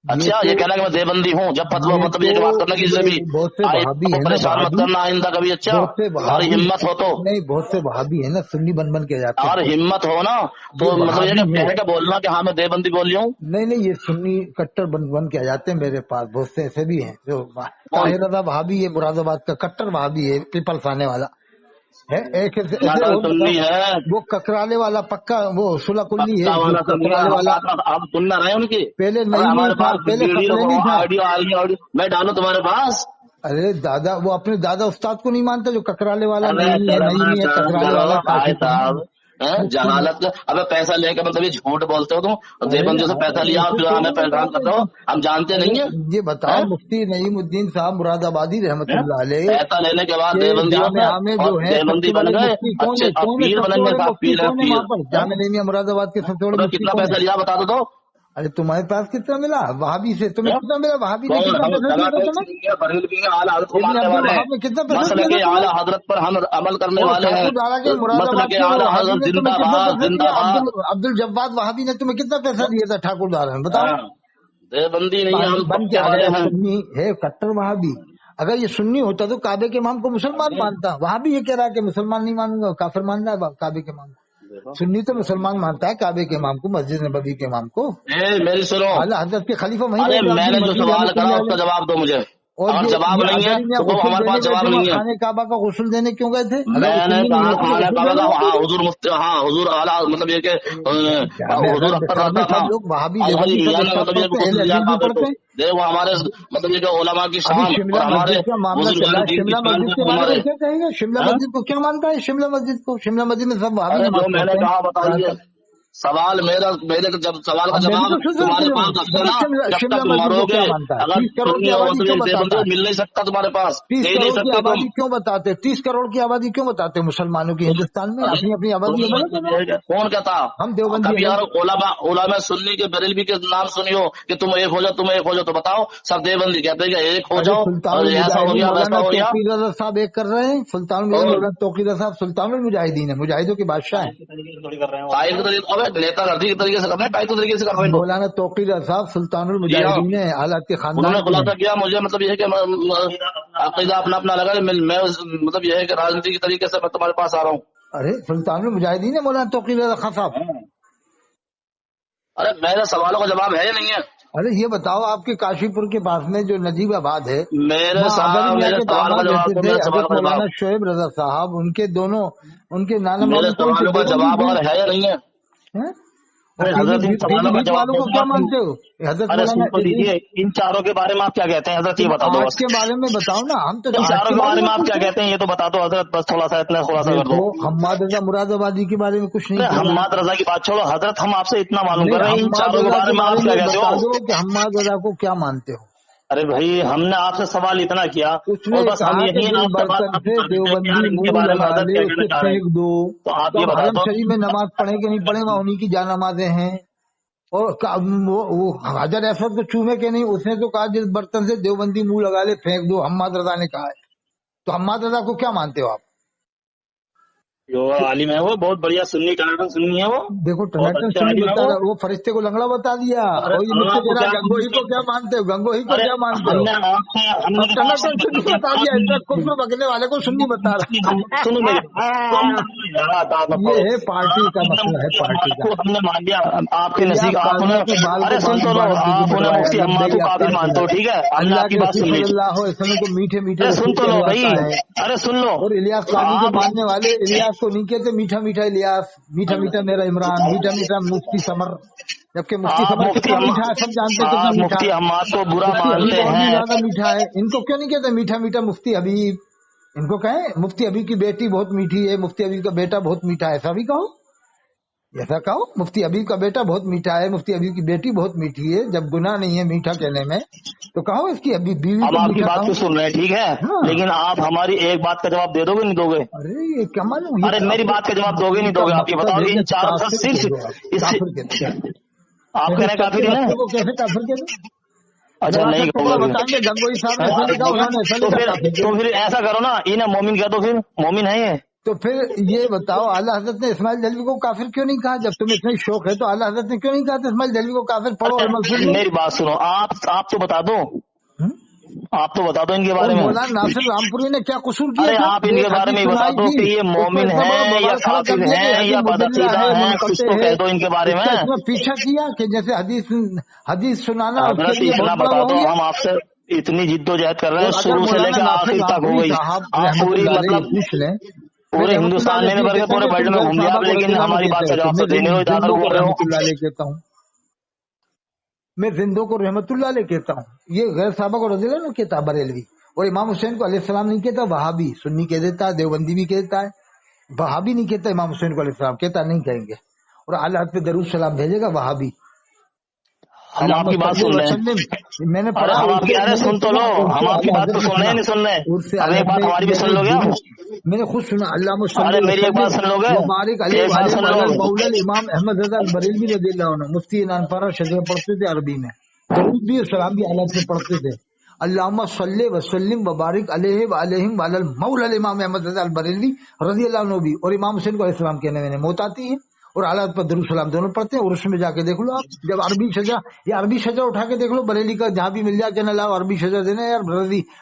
اچھا یہ کہنا کہ میں دیوبندی ہوں، جب فتویٰ یہ مطلب تو یہ کہ بات کرنا کسی سے بھی یہ بہت سے وہابی ہے نا، پریشان مت وہابی کرنا آئندہ کبھی. اچھا بہت سے اور وہابی ہمت ہو تو، نہیں، بہت سے وہابی ہے نا، سنی بن کے جاتے اور ہیں. ہمت ہو نا تو یہ مطلب یہ وہابی کہ ہے. کہہ کے بولنا کہ ہاں میں دیوبندی بول رہی ہوں. نہیں، یہ سنی کٹر بن کے آ جاتے ہیں. میرے پاس بہت سے ایسے بھی ہیں جو کون؟ طاہر رضا وہابی ہے، مراد آباد کا کٹر وہابی ہے، پیپلس آنے والا ہے. ایک ایسے ناٹن اور سننی بتاؤ، ہے، وہ ککرالے والا پکا، وہ سلح کلی ہے پکا جو والا سننی ہے. ککرالے ہم والا بات آپ سن نہ رہے ہیں ان کی. پہلے ارے نہیں ہمارے تھا، پاس پہلے ویڈیو خطرے نہیں تھا. آڈیو میں ڈالوں تمہارے پاس. ارے دادا، وہ اپنے دادا استاد کو نہیں مانتا جو ککرالے والا ارے نہیں ہے، نہیں ہے ککرالے والا بھائی کافی تھا. صاحب، جہالت کا ابے پیسہ لے کے مطلب یہ جھوٹ بولتے ہو تم، دیوبندیوں سے پیسہ لیا اور پھر ہمیں پریشان کرتے ہو، ہم جانتے نہیں ہیں. یہ بتاؤ، مفتی نعیم الدین صاحب مراد آبادی رحمت اللہ علیہ پیسہ لینے کے بعد کے دیوبندیوں سے جامعہ میں اور جو ہے سب دیوبندی سے بن بڑے گئے. مفتی کون اچھے ہے؟ اب پیر سب بنیں سے گے بڑے صاحب، مفتی پیر ہے کون ہے پیر. وہاں پر جامعہ نعیمیہ مراد آباد کے سب سے بڑے مفتی کتنا کون پیسہ ہے؟ لیا بتا دو تو. ارے تمہارے پاس کتنا ملا وہابی سے؟ تمہیں کتنا ملا؟ وہابی نے کون؟ کتنا ہم پیسہ دیا تھا تمہیں؟ بریل بھی اعلیٰ حضرت کو ابن ماننے عبد والے ہیں، الوہاب نے کتنا پیسہ مسئلہ دیا تھا کے تمہیں؟ اعلیٰ حضرت پر ہم عمل کرنے اور والے ہیں. ٹھاکر دارا کے مراد مسئلہ آباد کے کے اعلیٰ وہابی حضرت نے تمہیں زندہ کتنا باد پیسہ زندہ دیا؟ باد. عبد الجبار وہابی نے تمہیں کتنا پیسہ دیا تھا ٹھاکر دارا میں؟ بتاؤ. دیوبندی نہیں ہیں ہم، بن کے پکے آ والے گیا ہیں. سنی ہے، کٹر وہابی. اگر یہ سنی ہوتا تو کعبے کے امام کو مسلمان مانتا. وہاں بھی یہ کہہ رہا ہے کہ مسلمان نہیں مانوں گا، کافر مان رہا ہے کعبے کے امام کو. سنی تو مسلمان مانتا ہے کعبے کے امام کو، مسجد نبوی کے امام کو. میری سنو، اعلیٰ حضرت کے خلیفہ وہیں ارے رہے میں عبد نے جو المسیح سوال رحمۃ کرا اللہ اس کا علیہ. جواب دو مجھے. اور اور جواب یہ نہیں ہے ازہری میں تو وہ غسل ہمارے دینے پاس گئے جواب تھے، وہاں نہیں ہے. خانہ کعبہ کا غسل دینے کیوں گئے تھے؟ اگر میں وہ نے سنی نہیں کہا ہوتے تو خانہ غسل کعبہ دینے کا، جاتے ہاں تھے. حضور مفتی، ہاں حضور اعلیٰ مطلب یہ کہ جامع حضور ازہر اختر میں رہتا تھا. سب لوگ وہابی ازہری دیوبندی سب میاں ایک نے ساتھ مطلب یہ پڑھتے ہیں، غسل اہل دیا حدیث بھی کعبے کو. پڑھتے ہیں. دیکھو ہمارے مطلب یہ جو علماء کی ابھی شان شملہ اور ہمارے مسجد کا معاملہ چل رہا بزرگان ہے، دین کی شملہ شان مسجد کے دیکھو بارے میں ہمارے. کیا کہیں گے؟ شملہ مسجد کو کیا مانتا ہے؟ شملہ مسجد کو، شملہ مسجد میں سب وہابی ارے جو نماز میں نے پڑھتے کہا ہیں. بتائیے. سوال میرے جب سوال کا اب میں بھی جواب تو سن تمہارے رہا پاس ہوں، رکھتے بتا نا، جب شملہ تک مسجد مرو کو گے. کیا مانتا ہے؟ اگر 30 کروڑ کی سنی ہو آبادی تو کیوں ایک بتاتا دیوبندی ہے؟ مل نہیں سکتا تمہارے پاس، 30 دے ہی نہیں کروڑ کی سکتے تم. آبادی کیوں بتاتے؟ 30 کروڑ کی آبادی کیوں بتاتے مسلمانوں کی ہندوستان میں؟ ارے اپنی اپنی آبادی ہے، بولو تو مطلب ذرا. یہ ہے کہ کون کہتا ہم دیوبندی کبھی ہیں. یار علماء سنی کے بریلوی کے نام سنی ہو کہ تم ایک ہو جاؤ، تم ایک ہو جاؤ، تو بتاؤ سب دیوبندی کہتے ہیں کہ ایک ہو ارے جاؤ سلطان اور ایسا ہو المجاہدین گیا ویسا مولانا ہو گیا. توقیر رضا صاحب ایک کر رہے ہیں. سلطان المجاہدین اور مولانا توقیر رضا صاحب سلطان المجاہدین ہے، مجاہدوں کے بادشاہ ہیں. قائد کے طریقے، ابے نیتا گردی کے طریقے سے کرنا ہے، قائد کے طریقے سے کر رہے ہیں. مولانا توقیر رضا صاحب سلطان جی ہاں، المجاہدین ہیں، حالات کے انہوں نے خاندان کے ہیں. خلاصہ کیا مجھے مطلب یہ ہے کہ عقیدہ اپنا اپنا لگا ہے. میں مطلب یہ ہے کہ راجنیتی کے طریقے سے میں تمہارے پاس آ رہا ہوں. ارے سلطان المجاہدین ہے مولانا توقیر رضا خان صاحب. ارے میرے سوالوں کا جواب ہے یا نہیں ہے؟ ارے یہ بتاؤ آپ کے کاشی پور کے پاس میں جو نجیب آباد ہے، میرے وہاں آدری میاں میرے کے سوال کا داماد جواب رہتے تو تھے میرے سوال حضرت کا مولانا جواب شعیب رضا صاحب، ان کے نانا میرے ماموں کون تھے؟ سوالوں کا دیوبندی جواب تھے اور ہے یا نہیں ہے؟ ہیں؟ اور ارے حضرت ان پیلی سوالوں کا بھیت جواب والوں دے کو دو کیا آپ۔ مانتے ہو؟ حضرت ارے مولانا سن تو لیجیے، ان چاروں کے بارے میں آپ کیا کہتے ہیں حضرت، یہ تم بتا دو آج بس۔ کے بارے میں بتاؤ نا، ہم تو ان آج چاروں کے کے بارے بارے میں میں آپ پوچھ کیا رہے ہیں۔ کہتے ہیں یہ تو بتا دو حضرت، بس تھوڑا سا اتنا خلاصہ کر دو۔ دیکھو حماد رضا مراد آبادی کے بارے میں کچھ نہیں ارے کہہ رہا، حماد رضا کی بات چھوڑو حضرت، ہم آپ سے اتنا معلوم کر نہیں رہے ہیں ان حماد چاروں کے رضا بارے کے میں بارے آپ کیا میں کہتے بتا ہو؟ دو کہ حماد رضا کو کیا مانتے ہو۔ ارے بھائی ہم نے آپ سے سوال اتنا کیا اس اور نے بس ہم کہا کہ یقین جس آپ سے بات برتن ختم سے کر دیتے ہیں کہ یار دیوبندی ان کے منہ بارے میں لگا حضرت لے کیا کہنا اسے چاہ رہے پھینک ہیں، دو، تو آپ تو یہ اب بتا حرم دو۔ شریف میں نماز پڑھے کہ نہیں پڑھے، وہاں انہیں کی جا نمازیں ہیں۔ اور وہ حجر اسود کو چومے کے نہیں، اس نے تو کہا جس برتن سے دیوبندی منہ لگا لے پھینک دو، حماد رضا نے کہا ہے۔ تو حماد رضا کو کیا مانتے ہو آپ؟ جو عالم ہے وہ بہت بڑھیا سنی ٹانٹن سنی ہے وہ، دیکھو بہت ٹناٹن اچھے سنی عالم ہے بتا وہ۔ رہا، وہ فرشتے کو لنگڑا بتا دیا، ارے اور یہ مجھ ہم سے آپ کہہ کو رہا کیا گنگوہی کو کیا مانتے ہو، گنگوہی کو ارے کیا مانتے ہم ہو؟ نے آپ سے ہم نے اب تو آپ سے ٹناٹن سنی بتا دیا، اتنا کفر آپ بکنے والے کو سنی بتا سنو میری رہا۔ یہ ہے پارٹی کا مسئلہ ہے، پارٹی کا۔ ہم نے مان لیا آپ کے الیاس نزدیک، آپ قادری انہیں اپنے بال کو ارے سن بال تو لو، مبارک دیجیے آپ انہیں بٹوایا، مفتی حماد کو لبیک آپ کافر کی مانتے ہو، رسول ہے۔ ٹھیک ہے ہم نے اللہ آپ کی کے بات رسول سن لی۔ صلی اللہ علیہ وسلم کو میٹھے میٹھے ارے سن رسول تو لو بھائی، کہلواتا ہے، ارے سن لو اور الیاس تو قادری کے آپ ماننے والے الیاس کو نہیں کہتے میٹھا میٹھا الیاس، میٹھا میٹھا میرا عمران، میٹھا میٹھا مفتی سمر، جبکہ مفتی آپ سمر مفتی کتنا میٹھا ہے سب جانتے ہیں، کتنا آپ میٹھا مفتی ہے۔ حماد کو برا مفتی حبیب مانتے اور بھی ہیں۔ زیادہ میٹھا ہے، ان کو کیوں نہیں کہتے میٹھا میٹھا مفتی حبیب؟ ان کو کہیں مفتی حبیب کی بیٹی بہت میٹھی ہے، مفتی حبیب کا بیٹا بہت میٹھا ہے، ایسا بھی کہو، ایسا کہو مفتی حبیب کا بیٹا بہت میٹھا ہے، مفتی حبیب کی بیٹی بہت میٹھی ہے، جب گناہ نہیں ہے میٹھا کہنے میں تو کہو اس کی بیوی ہم کو آپ کی میٹھا بات کہو۔ کو سن رہے ہیں ٹھیک ہے، ہاں لیکن آپ ہماری ایک بات کا جواب دے دو گے نہیں دو گے؟ ارے یہ کیا معلوم، یہ ارے میری کافر بات کا جواب دو گے ان نہیں کا دو گے؟ آپ یہ مقصد بتاؤ ہے کہ ان چاروں کا کافر صرف کہہ دو، آپ اس کافر کہہ دو، آپ کہہ رہے ہیں چل کافر کے ہی نا؟ بچوں کو کیسے کافر کہہ دو؟ اچھا ذرا سا نہیں کہوں ٹکڑا گا بتائیں گے گنگوئی صاحب نے ایسا لکھا، انہوں نے ایسا تو لکھا، پھر کافر کہہ تو دو۔ پھر ایسا کرو نا انہیں مومن کہہ دو، پھر مومن ہے یہ؟ تو پھر یہ بتاؤ اعلیٰ حضرت نے اسماعیل دہلوی کو کافر کیوں نہیں کہا؟ جب تمہیں اتنا شوق ہے تو اعلیٰ حضرت نے کیوں نہیں کہا کہ اسماعیل دہلوی کو کافر پڑھو اور منصور لو؟ میری بات سنو، آپ تو بتا دو، ہم؟ آپ تو بتا دو ان کے اور بارے میں۔ مولانا ناصر رامپوری نے کیا قصور کیا ارے تھا؟ آپ ان کے ایک بارے حدیث میں ہی بتا سنائی دو تھی، کہ یہ اس کو مومن اتنا بڑا ہیں یا بوال کھڑا کر کافر دیا کہ ہیں یا حدیث مدلہ بدعقیدہ ہے، ہیں، کچھ منقطع تو ہے، کہہ دو ان کے بارے اس میں۔ کا اتنا پیچھا کیا کہ جیسے حدیث سنانا اس کے حضرت لیے اتنا بہت بڑا بتا وہ دو، ہو گیا۔ ہم آپ سے اتنی جد و جہد کر رہے ہیں اور اگر شروع سے لے مولانا کے ناصر آخر تک ہو رامپوری گئی، صاحب آپ رحمت پوری اللہ علیہ مطلب یہ پوچھ لیں، میں پورے رحمت اللہ ہندوستان علیہ میں سے یہ بھر کے کہتا ہوں پورے کہ ورلڈ تم میں غیر گھوم لیا صحابہ آپ، کو رد لیکن اللہ میں ہماری بات دیتے کا رہتے جواب ہو۔ تو دینے کو ادھر زندوں کو بول رہے رحمت ہو۔ اللہ علیہ کہتا ہوں، میں زندوں کو رحمت اللہ علیہ کہتا ہوں، یہ غیر صحابہ کو رضی اللہ عنہ کہتا بریلوی، اور امام حسین کو علیہ السلام نہیں کہتا، وہابی سنی کہہ دیتا ہے، دیوبندی بھی کہتا ہے، وہابی نہیں کہتا امام حسین کو علیہ السلام، کہتا نہیں کہیں گے، اور اعلیٰ حضرت پہ درود سلام بھیجے گا وہابی۔ ہم آپ علامہ کی بات صلی سن رہے ہیں، وسلم، میں نے ارے پڑھا ہم آپ کی، ارے میں نے سن تو سنا لو، ہم آپ کی اعلیٰ بات حضرت تو نے سن رہے سنا، ہیں نہیں سن رہے؟ اب اعلیٰ ایک بات ہماری بھی سن لو گے آپ؟ میں نے خود سنا، علامہ ارے صلی میری ایک بات وسلم سن لو گے؟ وبارک علیہ ایک بات وآلہ سن وعلی لو، المولا الامام احمد رضا البریلوی رضی اللہ عنہ، مفتی نانپارہ شجرہ پڑھتے تھے عربی میں، درود بھی اور سلام بھی اعلیٰ سے پڑھتے تھے، علامہ صلی وسلم وبارک علیہ وعلیہم وعلی المولا الامام احمد رضا البریلوی رضی اللہ عنہ بھی، اور امام حسین کو علیہ السلام کہنے میں موت آتی ہے، اور اعلیٰ پر درود سلام دونوں پڑھتے ہیں، اور اس میں جا کے دیکھ لو آپ، جب عربی شجرہ یا عربی شجرہ اٹھا کے دیکھ لو بریلی کا، جہاں بھی مل جائے کہ نہ لاؤ عربی شجرہ دینا یار،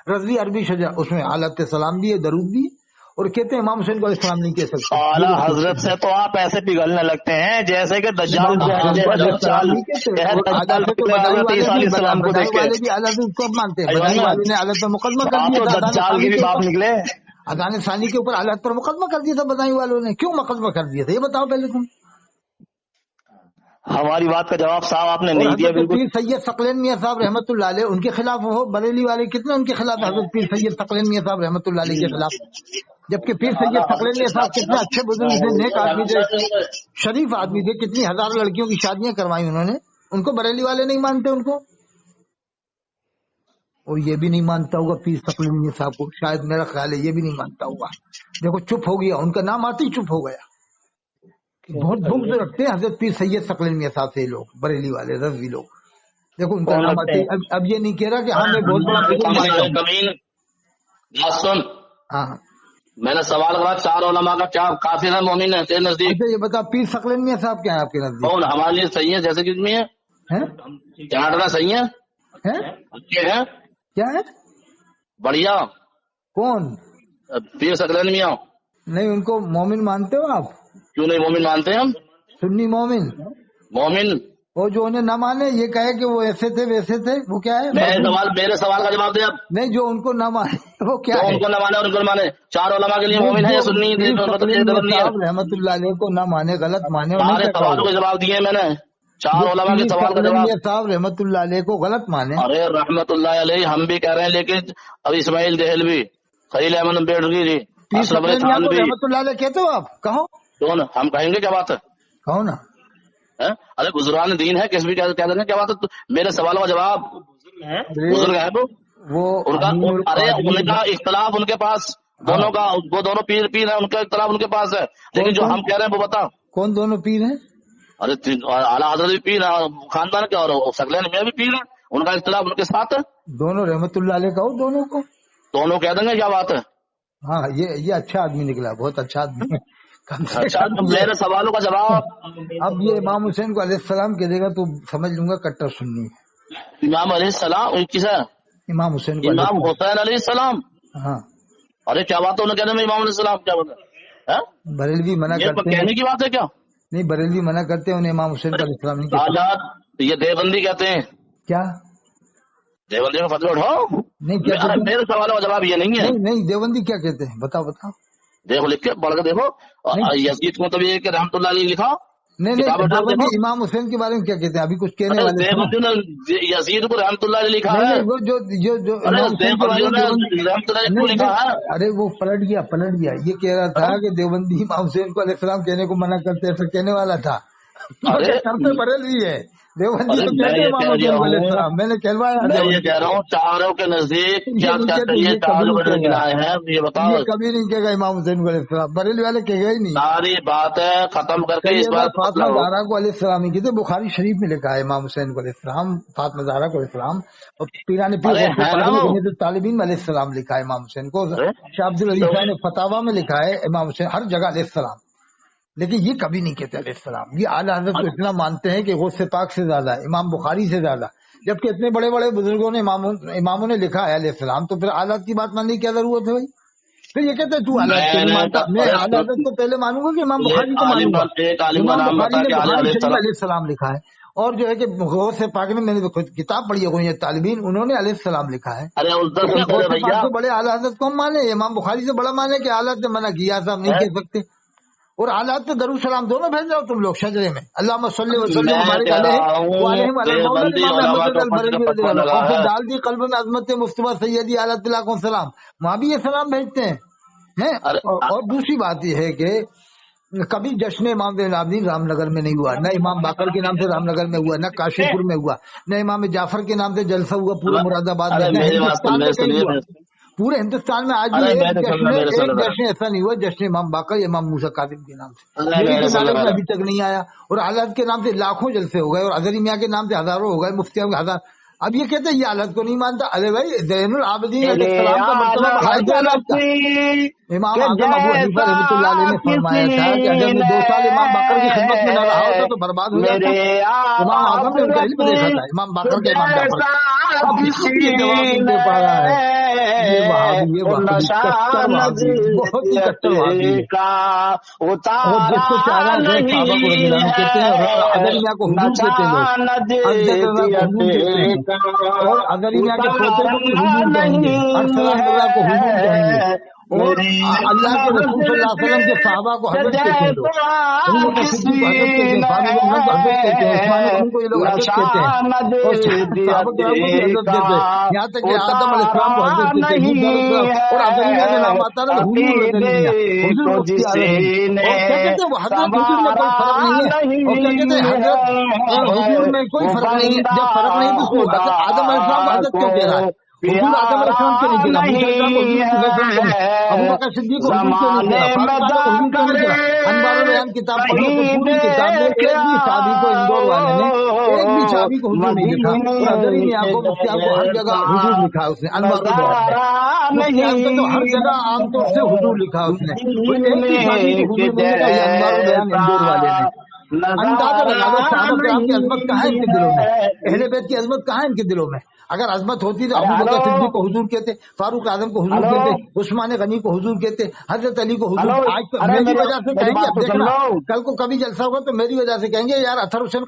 رضوی عربی شجرہ، اس میں اعلیٰ پہ سلام بھی ہے، درود بھی ہے، اور کہتے ہیں امام حسین کو علیہ السلام نہیں کہہ سکتے، یہ اعلیٰ لکھ کے حضرت سے تو آپ ایسے پگھلنے لگتے ہیں جیسے کہ دجال امام حسین کو علیہ السلام نہیں کہتے، اور اعلیٰ سے تو بدائی حضرت والے عیسیٰ بھی، علیہ السلام کو بدائی دیکھ کے والے بھی اعلیٰ سے کب مانتے ہیں، بدائی ایوان والے نے اعلیٰ پر مقدمہ کر آپ دیا تو تھا ادان دجال ثانی کے بھی کے باپ اوپر، نکلے۔ ادان ثانی کے اوپر اعلیٰ پر مقدمہ کر دیا تھا بدائی والوں نے، کیوں مقدمہ کر دیا تھا یہ بتاؤ پہلے تم۔ ہماری بات کا جواب صاحب آپ نے اور نہیں دیا حضرت بالکل۔ پیر سید ثقلین میاں صاحب رحمۃ اللہ علیہ ان کے خلاف ہو، بریلی والے کتنے ان کے خلاف ہیں حضرت پیر سید ثقلین میاں صاحب رحمۃ اللہ علیہ کے خلاف، جبکہ پیر سید ثقلین میاں صاحب کتنے اچھے بزرگ تھے، نیک آدمی تھے، شریف آدمی تھے، کتنی ہزاروں لڑکیوں کی شادیاں کروائی انہوں نے، ان کو بریلی والے نہیں مانتے ان کو، اور یہ بھی نہیں مانتا ہوگا پیر ثقلین میاں صاحب کو، شاید میرا خیال ہے یہ بھی نہیں مانتا ہوگا، دیکھو چپ ہو گیا، ان کا نام آتے ہی چپ ہو گیا، بہت بغض رکھتے ہیں حضرت پیر سید ثقلین میاں صاحب سے لوگ، بریلی والے رضوی لوگ، دیکھو ان کا کون نام لگتے آتے ہیں؟ ہی اب یہ نہیں کہہ رہا کہ ہاں میں بہت بڑا بزرگ مانتا ہوں، بات سن، ہاں میں نے سوال کرا چار علماء کا کیا کافر ہے مومن ہے تیرے نزدیک؟ اچھا یہ بتا پیر ثقلین میاں صاحب کیا ہے آپ کے نزدیک؟ کون ہمارے لیے صحیح ہے جیسے کتنی ہے ہیں چاٹنا صحیح ہے، ہیں اچھے ہیں، کیا ہے؟ بڑھیا کون؟ پیر سکلین میاں؟ نہیں ان کو مومن مانتے ہو آپ؟ کیوں نہیں مومن مانتے ہیں ہم؟ سنی مومن؟ مومن اور جو انہیں نہ مانے یہ کہے کہ وہ ایسے تھے ویسے تھے، وہ کیا ہے؟ میرے سوال کا جواب دے اب. نہیں، جو ان کو نہ مانے وہ کیا تو ہے؟ ان کو نہ مانے اور ان کو نہ مانے، 4 علماء کے لیے مومن ہے یا سنی ہے؟ صاحب رحمت اللہ علیہ کو نہ مانے، غلط مانے، سارے سوالوں کے جواب دیے میں نے، 4 علماء کے سوال کا جواب. صاحب رحمت اللہ علیہ کو غلط مانے. ارے رحمت اللہ علیہ ہم بھی کہہ رہے ہیں، لیکن اب اسماعیل دہلوی، خلیل احمد بیڑگی جی، اشرف علی تھانوی، رحمت اللہ علیہ کہتے ہو آپ؟ کہو کون ہم کہیں گے؟ کیا بات ہے؟ کہو نا. ارے بزرگان دین ہے، کس بھی کہہ دیں گے، کیا بات ہے؟ میرے سوالوں کا جواب بزرگ ہے وہ ان کا. ارے ان کا اختلاف ان کے پاس دونوں کا، وہ دونوں پیر ہیں، ان کا اختلاف ان کے پاس ہے، لیکن جو ہم کہہ رہے ہیں وہ بتا. کون دونوں پیر ہیں؟ ارے اعلیٰ حضرت بھی پیر ہے، خاندان کے، اور سکلین میں بھی پیر ہے، ان کا اختلاف ان کے ساتھ ہے. دونوں رحمت اللہ علیہ کہو دونوں کو. دونوں کہہ دیں گے، کیا بات ہے؟ ہاں یہ اچھا آدمی نکلا، بہت اچھا آدمی. اچھا میرے سوالوں کا جواب. اب یہ امام حسین کو علیہ السلام کہہ دے گا تو سمجھ لوں گا کٹر سنی. امام علیہ السلام کس ہے؟ امام حسین کو. امام حسین علیہ السلام. ہاں. ارے کیا بات ہے، انہیں کہنے میں امام علیہ السلام کیا بات ہے؟ بریلوی منع کرتے ہیں، کہنے کی بات ہے کیا؟ نہیں بریلوی منع کرتے ہیں، انہیں امام حسین کا علیہ السلام نہیں کہتے. آزاد یہ دیوبندی کہتے ہیں. کیا دیوبندی کا فتویٰ اٹھاؤ. نہیں کیا میرے سوالوں کا جواب یہ نہیں ہے. نہیں دیوبندی کیا کہتے ہیں، بتاؤ. دیکھو لکھ کے پڑھ کے دیکھو. یزید کو تو یہ کہ رحمت اللہ علیہ لکھا. نہیں امام حسین کے بارے میں کیا کہتے ہیں؟ ابھی کچھ کہنے والے یزید کو رحمت اللہ علیہ لکھا ہے. ارے وہ پلٹ گیا. یہ کہہ رہا تھا کہ دیوبندی امام حسین کو علیہ السلام کہنے کو منع کرتے، ایسا کہنے والا تھا. بریلوی ہے دیوبندی تو کہتے ہیں امام حسین علیہ السلام. میں نے کہلوایا. میں یہ کہہ رہا ہوں چاروں کے نزدیک کیا کہتے ہیں، یہ بتاؤ. کبھی نہیں کہے گا امام حسین علیہ السلام، بریلوی والے کہے گا ہی نہیں. ساری بات ہے ختم کر کے اس بات فاطمہ زہرا کو علیہ السلام ہی کہتے. بخاری شریف میں لکھا ہے امام حسین کو علیہ السلام، فاطمہ زہرا کو علیہ السلام، اور پیران پیر طالبین میں علیہ السلام لکھا ہے امام حسین کو. شاہ عبد العزیز شاہ نے فتاوا میں لکھا ہے امام حسین، ہر جگہ علیہ السلام. لیکن یہ کبھی نہیں کہتے علیہ السلام. یہ اعلیٰ حضرت کو اتنا مانتے ہیں کہ غوث پاک سے زیادہ، امام بخاری سے زیادہ، جبکہ اتنے بڑے بڑے بزرگوں نے اماموں نے لکھا ہے علیہ السلام. تو پھر اعلیٰ کی بات ماننے کی کیا ضرورت ہے بھائی؟ پھر یہ کہتے ہیں تو اعلیٰ کو نہیں مانتا. میں اعلیٰ حضرت کو پہلے مانوں گا کہ امام بخاری کو مانوں گا. امام بخاری نے بخاری شریف علیہ السلام لکھا ہے، اور جو ہے کہ غوث پاک نے، میں نے کتاب پڑھی ہے طالبین، انہوں نے علیہ السلام لکھا ہے. غوث پاک سے بڑے اعلیٰ حضرت کو ہم مانے، امام بخاری سے بڑا مانے کہ اعلیٰ نے منع کیا تھا، ہم نہیں کہہ سکتے. اور آلات پہ درود سلام دونوں بھیج جاؤ تم لوگ شجرے میں. اللہم صلی وسلم وبارک علیہ، ڈال دی قلب میں عظمت مصطفیٰ سیدی علیہ الصلوۃ والسلام، وہاں بھی یہ سلام بھیجتے ہیں. اور دوسری بات یہ ہے کہ کبھی جشن امام زین العابدین رام نگر میں نہیں ہوا، نہ امام باقر کے نام سے رام نگر میں ہوا، نہ کاشی پور میں ہوا، نہ امام جعفر کے نام سے جلسہ ہوا پورے مراد آباد میں، نہ ہندوستان میں کہیں ہوا. پورے ہندوستان میں آج بھی ایک جشن ایسا نہیں ہوا جشن امام باقر یا امام موسیٰ کاظم کے نام سے ابھی تک نہیں آیا. اور حالات کے نام سے لاکھوں جلسے ہو گئے، اور اظہری میاں کے نام سے ہزاروں ہو گئے، مفتیوں کے ہزار. اب یہ کہتے ہیں یہ حالت کو نہیں مانتا. ارے بھائی زین العابدین علیہ السلام کا مرتبہ بڑھائے تھے حالات کا. امام اعظم ابو حنیفہ رحمۃ اللہ علیہ نے فرمایا تھا کہ اگر میں 2 سال امام باقر کی خدمت میں نہ رہا ہوتا تو برباد ہو جاتا. امام اعظم نے ان کا علم دیکھا تھا، امام باقر کا امام جعفر. اب اس کو یہ جواب نہیں دے پا رہا ہے. بہت ہی کٹر وہابی ہے، اور جس کو چاہ رہا ہے صحابہ کو رضی اللہ عنہ کہتے ہیں، اور اظہریہ کو حضور کہتے ہیں لوگ، اور اظہریہ کے پوتے کو بھی حضور کہیں گے، ارسلان اللہ کو حضور کہیں گے، اور اللہ کے رسول صلی اللہ علیہ وسلم کے صحابہ کو حضرت کہتے ہیں. لوگ صدیق کو حضرت کہتے ہیں، صحابہ کو حضرت کہتے ہیں، عثمان غنی کو یہ لوگ حضرت کہتے ہیں، اور صحابہ کو بھی حضرت کہتے ہیں، یہاں تک کہ آدم علیہ السلام کو حضرت کہتے ہیں. اور اظہریہ کا نام آتا ہے حضور حضور مفتی اعظم، اور کیا کہتے ہیں وہ حضرت حضور میں کوئی فرق نہیں ہے، اور کیا کہتے ہیں حضرت حضور میں کوئی فرق نہیں ہے. جب فرق نہیں تو آدم علیہ السلام کو حضرت کیوں کہہ رہا ہے؟ حضور آدم علیہ السلام کے نہیں کہا، ابو بکر صدیق کو حضور کے نہیں کہا، فاطمہ کو حضور کے نہیں کہا. انوار بیان کتاب پڑھو تو پوری کتاب میں ایک بھی صحابی کو اندور والے نے ایک بھی صحابی کو حضور نہیں لکھا، اور اظہری نے آپ کو مفتیان کو ہر جگہ حضور لکھا اس نے. انوار بیان مفتیان کو تو ہر جگہ عام طور سے حضور لکھا اس نے، اور ایک بھی صحابی کو حضور نہیں لکھا. یہ انوار بیان اندور والے نے. اندازہ لگا لو صحابہ کرام کی عظمت کہاں ہے ان کے دلوں میں، اہل بیت کی عظمت کہاں ہے ان کے دلوں میں. اگر عظمت ہوتی تو ابو بکر صدیق کو حضور کہتے، فاروق اعظم کو حضور کہتے، عثمان غنی کو حضور کہتے، حضرت علی کو حضور. آج تو میری وجہ سے کہیں گے، اب دیکھنا کل کو کبھی جلسہ ہوگا تو میری وجہ سے کہیں گے یار اطہر حسین